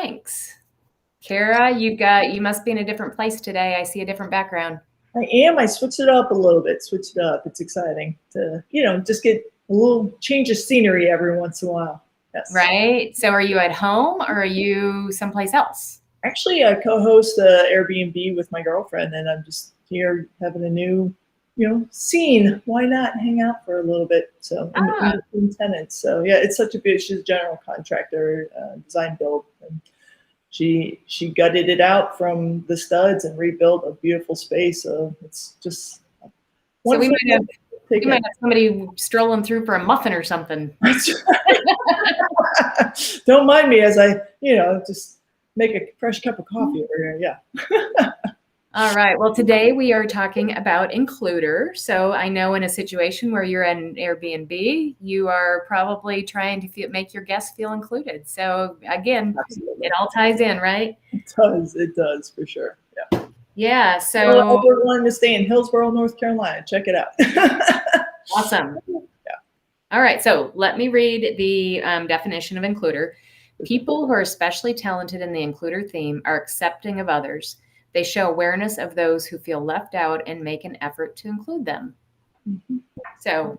Thanks. Kara, you must be in a different place today. I see a different background. I am. I switched it up a little bit. Switched it up. It's exciting to, just get a little change of scenery every once in a while. Yes. Right. So are you at home or are you someplace else? Actually, I co-host Airbnb with my girlfriend, and I'm just here having a new, scene. Why not hang out for a little bit? So, in tenants. So, yeah, it's such a good. She's a general contractor, design build, and she gutted it out from the studs and rebuilt a beautiful space. So it's just. So we might have somebody strolling through for a muffin or something. Don't mind me as I, just make a fresh cup of coffee over here. Yeah. All right. Well, today we are talking about includer. So I know in a situation where you're at an Airbnb, you are probably trying to make your guests feel included. So again, Absolutely. It all ties in, right? It does for sure. Yeah. Yeah. So we're going to stay in Hillsborough, North Carolina. Check it out. Awesome. Yeah. All right. So let me read the definition of includer. People who are especially talented in the includer theme are accepting of others. They show awareness of those who feel left out and make an effort to include them. Mm-hmm. So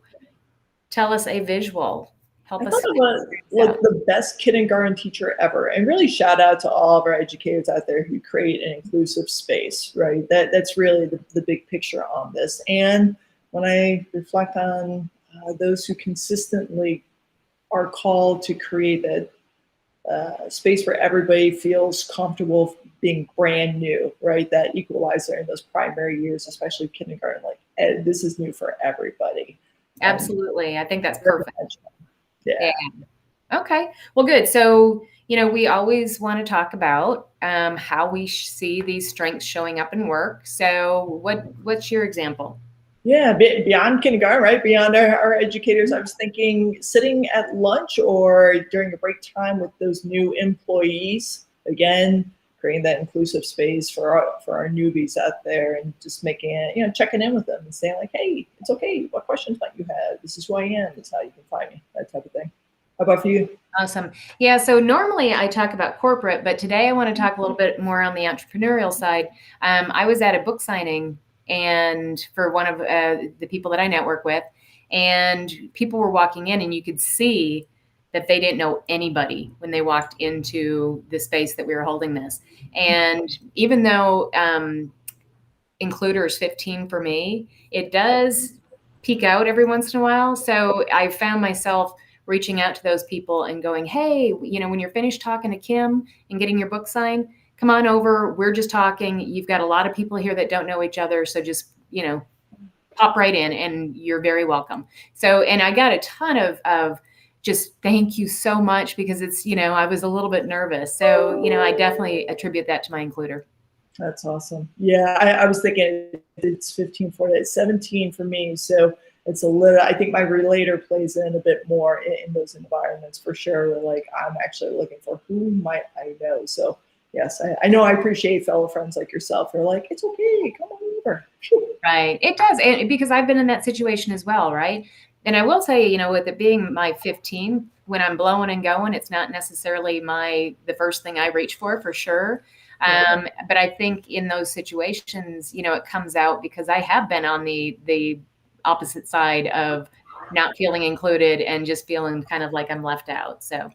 tell us a visual. Help us. It was like the best kindergarten teacher ever. And really shout out to all of our educators out there who create an inclusive space, right? That's really the big picture on this. And when I reflect on those who consistently are called to create that space where everybody feels comfortable being brand new, right? That equalizer in those primary years, especially kindergarten, this is new for everybody. Absolutely. I think that's perfect. Yeah. Okay. Well, good. So, we always want to talk about how we see these strengths showing up in work. So what's your example? Yeah, beyond kindergarten, right? Beyond our educators, I was thinking sitting at lunch or during a break time with those new employees, again, creating that inclusive space for our newbies out there and just making it, checking in with them and saying like, hey, it's okay. What questions might you have? This is who I am. This is how you can find me, that type of thing. How about for you? Awesome. Yeah. So normally I talk about corporate, but today I want to talk a little bit more on the entrepreneurial side. I was at a book signing and for one of the people that I network with, and people were walking in and you could see that they didn't know anybody when they walked into the space that we were holding this. And even though includer is 15 for me, it does peak out every once in a while. So I found myself reaching out to those people and going, hey, when you're finished talking to Kim and getting your book signed, come on over. We're just talking. You've got a lot of people here that don't know each other. So just, pop right in and you're very welcome. So, and I got a ton of just thank you so much because it's, I was a little bit nervous. So, I definitely attribute that to my includer. That's awesome. Yeah, I was thinking it's 15 for it, 17 for me. So it's a little, I think my Relator plays in a bit more in those environments for sure. Like I'm actually looking for who might I know. So yes, I know I appreciate fellow friends like yourself. They're like, it's okay, come on over. Right, it does, and because I've been in that situation as well, right? And I will tell you, with it being my 15, when I'm blowing and going, it's not necessarily the first thing I reach for sure. But I think in those situations, it comes out because I have been on the opposite side of not feeling included and just feeling kind of like I'm left out. So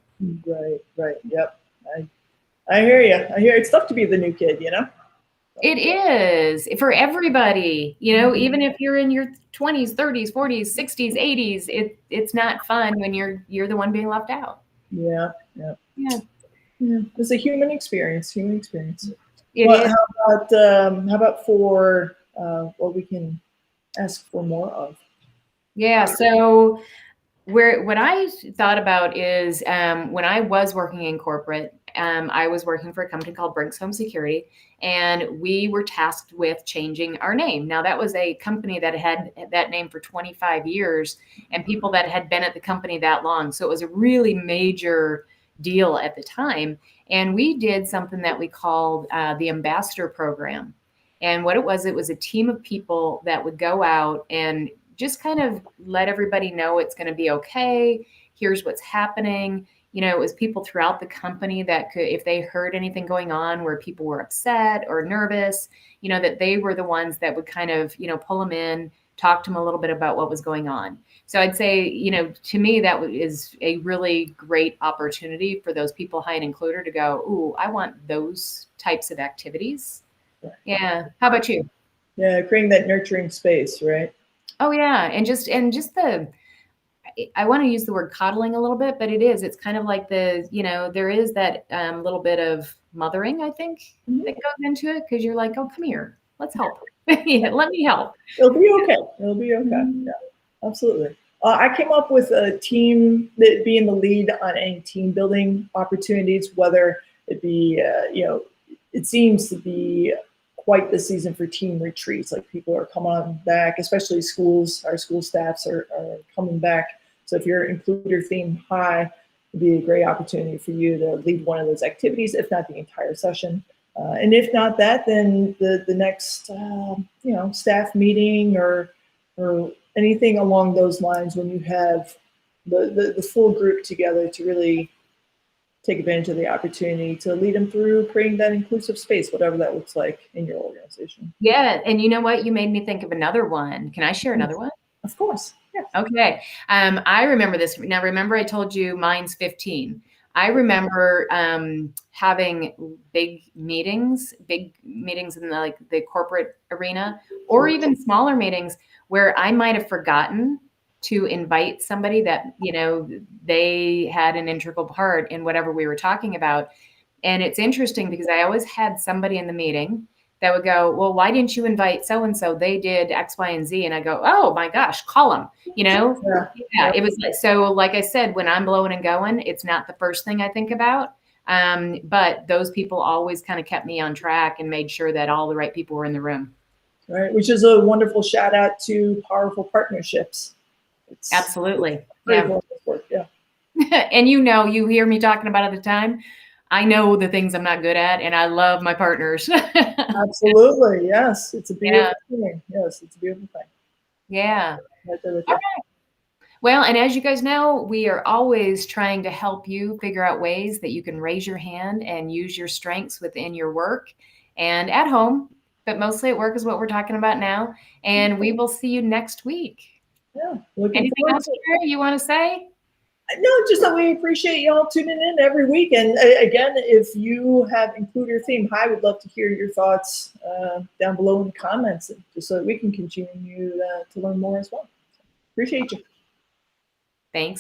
right, yep. I hear you. It's tough to be the new kid, It is for everybody, even if you're in your 20s, 30s, 40s, 60s, 80s, it's not fun when you're the one being left out. Yeah. It's a human experience. How about for what we can ask for more of? Yeah. So what I thought about is when I was working in corporate, I was working for a company called Brinks Home Security, and we were tasked with changing our name. Now, that was a company that had that name for 25 years and people that had been at the company that long. So it was a really major deal at the time. And we did something that we called the Ambassador Program. And what it was a team of people that would go out and just kind of let everybody know it's going to be okay. Here's what's happening. it was people throughout the company that could, if they heard anything going on where people were upset or nervous, that they were the ones that would kind of, pull them in, talk to them a little bit about what was going on. So I'd say, to me, that is a really great opportunity for those people high and includer to go, ooh, I want those types of activities. Yeah. How about you? Yeah, creating that nurturing space, right? Oh yeah. And just I want to use the word coddling a little bit, but it's kind of like there is that little bit of mothering, I think, that goes into it, because you're like, oh, come here, let's help. Yeah, let me help. It'll be okay. It'll be okay. Yeah, absolutely. I came up with a team that being the lead on any team building opportunities, whether it be, it seems to be quite the season for team retreats. Like people are coming on back, especially schools, our school staffs are coming back. So if your includer theme high, it'd be a great opportunity for you to lead one of those activities, if not the entire session. And if not that, then the next staff meeting or anything along those lines, when you have the full group together to really take advantage of the opportunity to lead them through creating that inclusive space, whatever that looks like in your organization. Yeah, and you know what? You made me think of another one. Can I share another one? Of course. Yes. Okay. I remember this. Now, remember I told you mine's 15. I remember having big meetings in the corporate arena, or even smaller meetings where I might have forgotten to invite somebody that, they had an integral part in whatever we were talking about. And it's interesting because I always had somebody in the meeting that would go, well, why didn't you invite so-and-so? They did X, Y, and Z. And I go, oh my gosh, call them, Yeah, it was so, like I said, when I'm blowing and going, it's not the first thing I think about. But those people always kind of kept me on track and made sure that all the right people were in the room. Right, which is a wonderful shout out to powerful partnerships. Absolutely. Yeah. Work. Yeah. And you hear me talking about it at the time. I know the things I'm not good at, and I love my partners. Absolutely. Yes. It's a beautiful thing. Yes, it's a beautiful thing. Yeah. Right there with All right. Well, and as you guys know, we are always trying to help you figure out ways that you can raise your hand and use your strengths within your work and at home, but mostly at work is what we're talking about now. And we will see you next week. Yeah. Anything else you want to say? No, just that we appreciate y'all tuning in every week. And again, if you have includer theme high, we'd love to hear your thoughts down below in the comments, just so that we can continue to learn more as well. Appreciate you. Thanks.